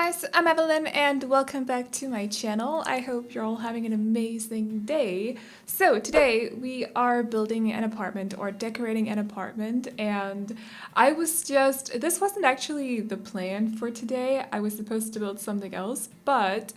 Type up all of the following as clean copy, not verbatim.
guys, I'm Aveline and welcome back to my channel. I hope you're all having an amazing day. So today we are building an apartment or decorating an apartment, and this wasn't actually the plan for today. I was supposed to build something else, but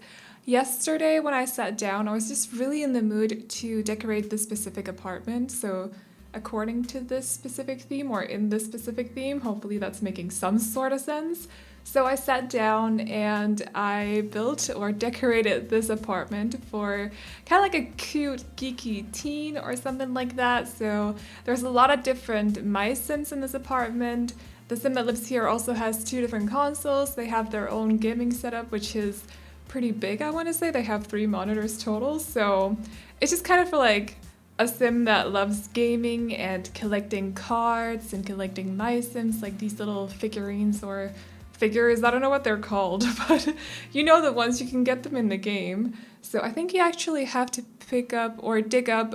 yesterday when I sat down, I was just really in the mood to decorate this specific apartment. So according to this specific theme or in this specific theme, hopefully that's making some sort of sense. So I sat down and I built or decorated this apartment for kind of like a cute, geeky teen or something like that. So there's a lot of different My Sims in this apartment. The Sim that lives here also has 2 different consoles. They have their own gaming setup, which is pretty big, I want to say. They have 3 monitors total. So it's just kind of for like a Sim that loves gaming and collecting cards and collecting My Sims, like these little figurines or figures, I don't know what they're called, but you know the ones, you can get them in the game. So I think you actually have to pick up or dig up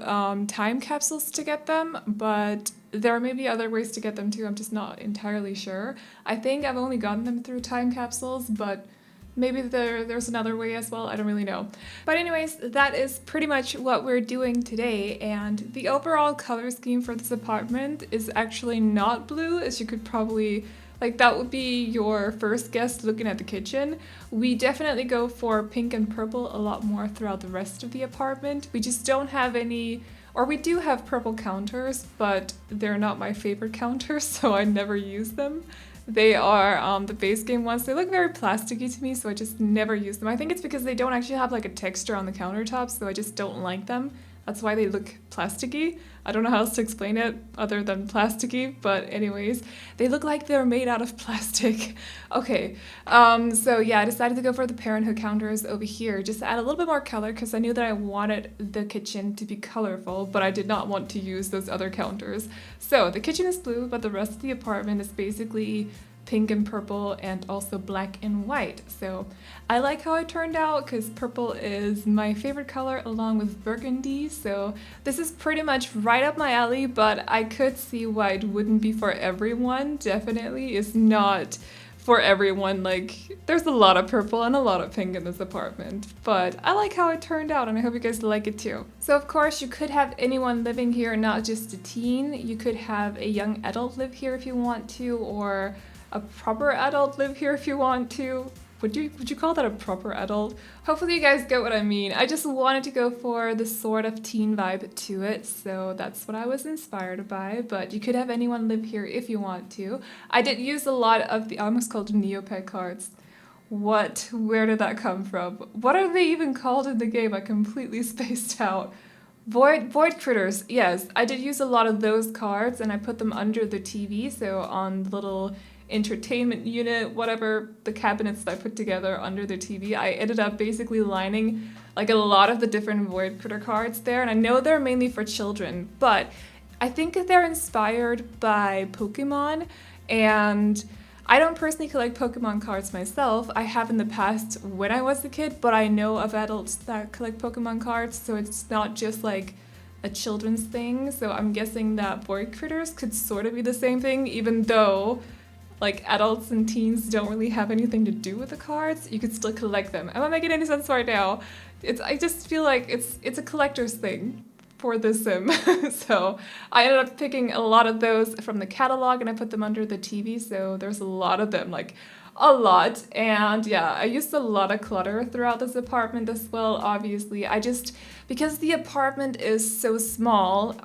time capsules to get them, but there may be other ways to get them too, I'm just not entirely sure. I think I've only gotten them through time capsules, but maybe there's another way as well, I don't really know. But anyways, that is pretty much what we're doing today, and the overall color scheme for this apartment is actually not blue, as you could probably, like, that would be your first guess looking at the kitchen. We definitely go for pink and purple a lot more throughout the rest of the apartment. We just don't have any, or we do have purple counters, but they're not my favorite counters, so I never use them. They are the base game ones. They look very plasticky to me, so I just never use them. I think it's because they don't actually have like a texture on the countertops, so I just don't like them. That's why they look plasticky. I don't know how else to explain it other than plasticky, but anyways, they look like they're made out of plastic. Okay, so yeah, I decided to go for the parenthood counters over here, just to add a little bit more color, because I knew that I wanted the kitchen to be colorful, but I did not want to use those other counters. So the kitchen is blue, but the rest of the apartment is basically pink and purple and also black and white. So I like how it turned out because purple is my favorite color along with burgundy. So this is pretty much right up my alley, but I could see why it wouldn't be for everyone. Definitely is not for everyone. Like, there's a lot of purple and a lot of pink in this apartment, but I like how it turned out and I hope you guys like it too. So of course you could have anyone living here, not just a teen. You could have a young adult live here if you want to, or a proper adult live here if you want to. Would you call that a proper adult? Hopefully you guys get what I mean. I just wanted to go for the sort of teen vibe to it, so that's what I was inspired by, but you could have anyone live here if you want to. I did use a lot of the, I almost called them Neopet cards. What? Where did that come from? What are they even called in the game? I completely spaced out. Void critters, yes. I did use a lot of those cards and I put them under the TV, so on the little entertainment unit, whatever, the cabinets that I put together under the TV, I ended up basically lining like a lot of the different Void Critter cards there, and I know they're mainly for children, but I think that they're inspired by Pokemon, and I don't personally collect Pokemon cards myself. I have in the past when I was a kid, but I know of adults that collect Pokemon cards, so it's not just like a children's thing, so I'm guessing that Void Critters could sort of be the same thing, even though like adults and teens don't really have anything to do with the cards. You could still collect them. Am I making any sense right now? I just feel like it's a collector's thing for the Sim. So I ended up picking a lot of those from the catalog and I put them under the TV, so there's a lot of them, like a lot. And yeah, I used a lot of clutter throughout this apartment as well, obviously. Because the apartment is so small,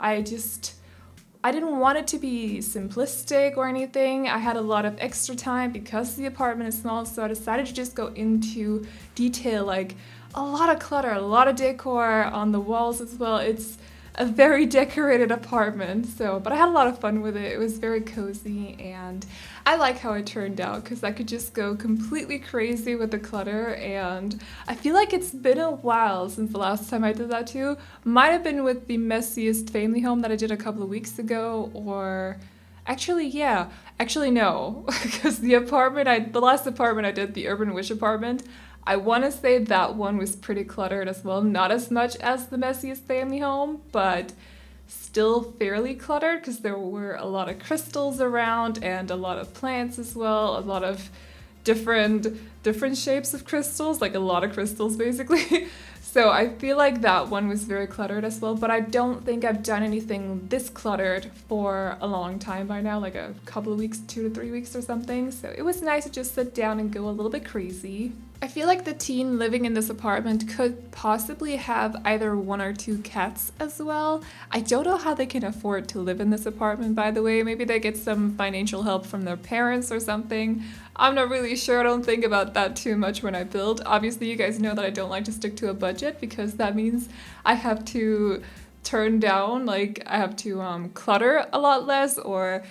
I didn't want it to be simplistic or anything. I had a lot of extra time because the apartment is small, so I decided to just go into detail, like a lot of clutter, a lot of decor on the walls as well. It's a very decorated apartment, but I had a lot of fun with it. It was very cozy and I like how it turned out because I could just go completely crazy with the clutter, and I feel like it's been a while since the last time I did that too. Might have been with the messiest family home that I did a couple of weeks ago, or actually no, because the last apartment I did, the Urban Wish apartment, I want to say that one was pretty cluttered as well. Not as much as the messiest family home, but still fairly cluttered because there were a lot of crystals around and a lot of plants as well, a lot of different shapes of crystals, like a lot of crystals basically. So I feel like that one was very cluttered as well, but I don't think I've done anything this cluttered for a long time by now, like a couple of weeks, 2 to 3 weeks or something. So it was nice to just sit down and go a little bit crazy. I feel like the teen living in this apartment could possibly have either 1 or 2 cats as well. I don't know how they can afford to live in this apartment, by the way. Maybe they get some financial help from their parents or something. I'm not really sure. I don't think about that too much when I build. Obviously, you guys know that I don't like to stick to a budget because that means I have to turn down, like I have to clutter a lot less or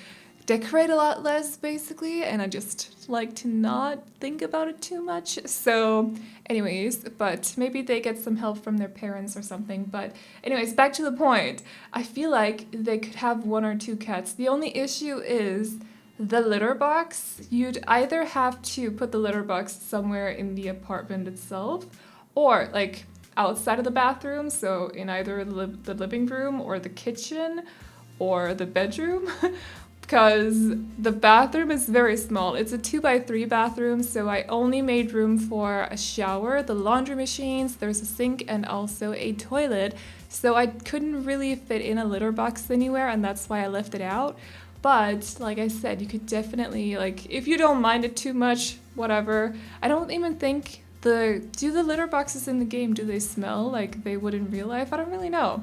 decorate a lot less basically, and I just like to not think about it too much. So anyways, but maybe they get some help from their parents or something. But anyways, back to the point. I feel like they could have 1 or 2 cats. The only issue is the litter box. You'd either have to put the litter box somewhere in the apartment itself or like outside of the bathroom, so in either the living room or the kitchen or the bedroom. Because the bathroom is very small. It's a 2x3 bathroom, so I only made room for a shower, the laundry machines, there's a sink, and also a toilet. So I couldn't really fit in a litter box anywhere, and that's why I left it out. But like I said, you could definitely, like, if you don't mind it too much, whatever. I don't even think do the litter boxes in the game, do they smell like they would in real life? I don't really know.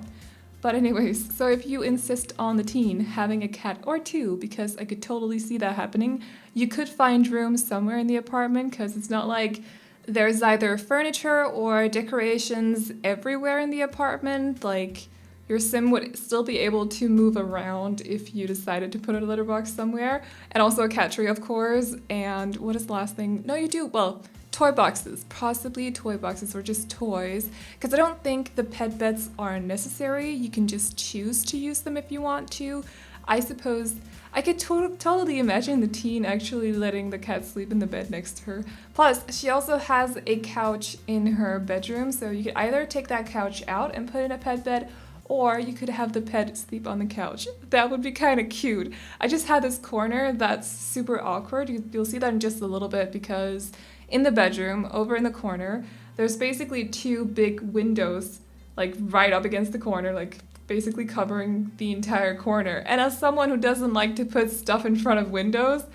But anyways, so if you insist on the teen having a cat or 2, because I could totally see that happening, you could find room somewhere in the apartment, because it's not like there's either furniture or decorations everywhere in the apartment. Like, your sim would still be able to move around if you decided to put a litter box somewhere. And also a cat tree, of course. And what is the last thing? No, you do. Well, toy boxes. Possibly toy boxes or just toys. Because I don't think the pet beds are necessary. You can just choose to use them if you want to. I suppose I could totally imagine the teen actually letting the cat sleep in the bed next to her. Plus, she also has a couch in her bedroom. So you could either take that couch out and put in a pet bed, or you could have the pet sleep on the couch. That would be kind of cute. I just had this corner that's super awkward. You'll see that in just a little bit, because in the bedroom, over in the corner, there's basically 2 big windows, like right up against the corner, like basically covering the entire corner. And as someone who doesn't like to put stuff in front of windows,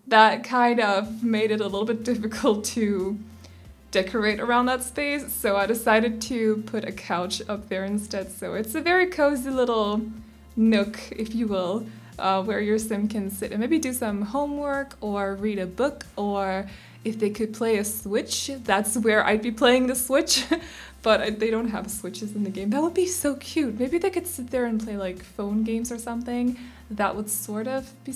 that kind of made it a little bit difficult to decorate around that space, so I decided to put a couch up there instead. So it's a very cozy little nook, if you will, where your sim can sit and maybe do some homework or read a book, or if they could play a Switch, that's where I'd be playing the Switch. But they don't have Switches in the game. That would be so cute. Maybe they could sit there and play like phone games or something. That would sort of be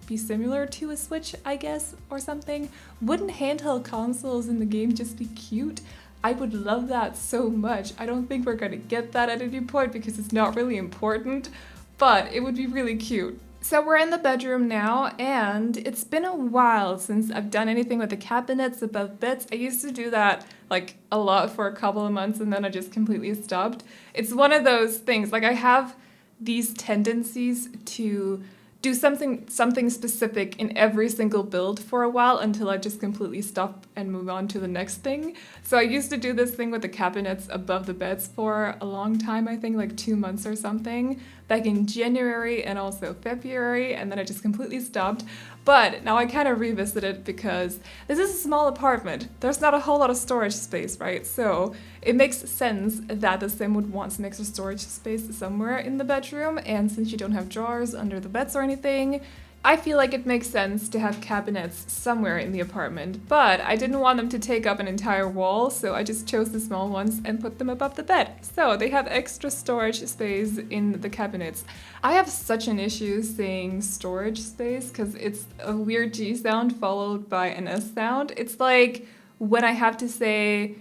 be similar to a Switch, I guess, or something. Wouldn't handheld consoles in the game just be cute? I would love that so much. I don't think we're gonna get that at any point because it's not really important, but it would be really cute. So we're in the bedroom now, and it's been a while since I've done anything with the cabinets above beds. I used to do that like a lot for a couple of months, and then I just completely stopped. It's one of those things, like I have these tendencies to do something specific in every single build for a while until I just completely stop and move on to the next thing. So I used to do this thing with the cabinets above the beds for a long time, I think like 2 months or something, back in January and also February, and then I just completely stopped. But now I kind of revisited because this is a small apartment. There's not a whole lot of storage space, right? So it makes sense that the sim would want some extra storage space somewhere in the bedroom, and since you don't have drawers under the beds or anything, I feel like it makes sense to have cabinets somewhere in the apartment, but I didn't want them to take up an entire wall, so I just chose the small ones and put them above the bed. So they have extra storage space in the cabinets. I have such an issue saying storage space because it's a weird G sound followed by an S sound. It's like when I have to say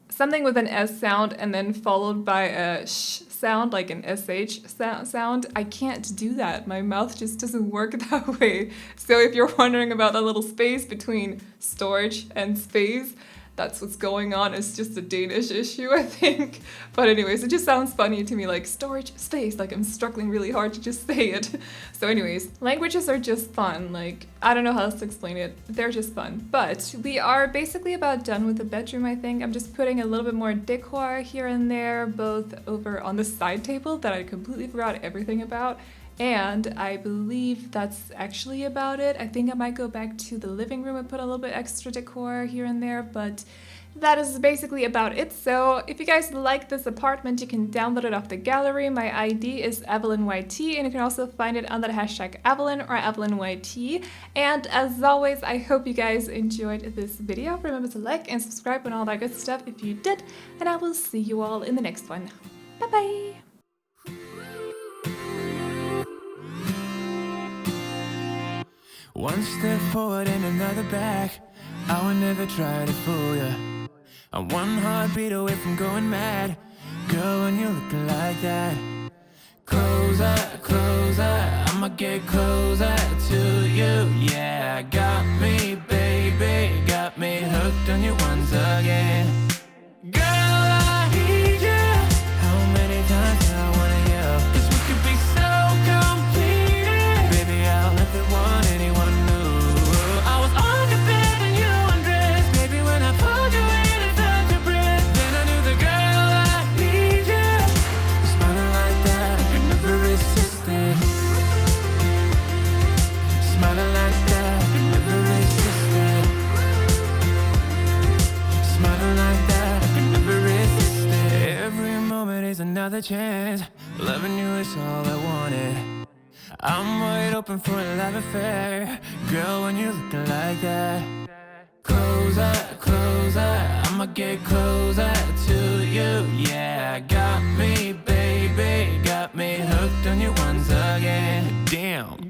something with an S sound and then followed by a sh sound, like an SH sound, I can't do that. My mouth just doesn't work that way. So if you're wondering about the little space between storage and space, that's what's going on. It's just a Danish issue, I think. But anyways, it just sounds funny to me, like storage space, like I'm struggling really hard to just say it. So anyways, languages are just fun. Like, I don't know how else to explain it. They're just fun. But we are basically about done with the bedroom, I think. I'm just putting a little bit more decor here and there, both over on the side table that I completely forgot everything about. And I believe that's actually about it. I think I might go back to the living room and put a little bit extra decor here and there, but that is basically about it. So if you guys like this apartment, you can download it off the gallery. My ID is AvelineYT, and you can also find it under the hashtag Aveline or AvelineYT. And as always, I hope you guys enjoyed this video. Remember to like and subscribe and all that good stuff if you did, and I will see you all in the next one. Bye bye! One step forward and another back. I would never try to fool ya. I'm one heartbeat away from going mad. Girl, when you're looking like that, closer, closer, I'ma get closer to you. Yeah, got me, baby, got me hooked on you once again. Girl, I need you. How many times do I wanna yell? 'Cause we could be so complete. Baby, I'll never want anyone new. I was on the bed and you undressed. Baby, when I pulled you in and felt your breath, then I knew the girl I need you. Smiling like that, I could never resist it. Smiling like that, I could never resist it. Smiling like that, I could never resist it. Every moment is another chance. Loving you is all I wanted. I'm wide open for a love affair. Girl, when you're looking like that, closer, closer, I'ma get closer to you. Yeah, got me, baby, got me hooked on you once again. Damn.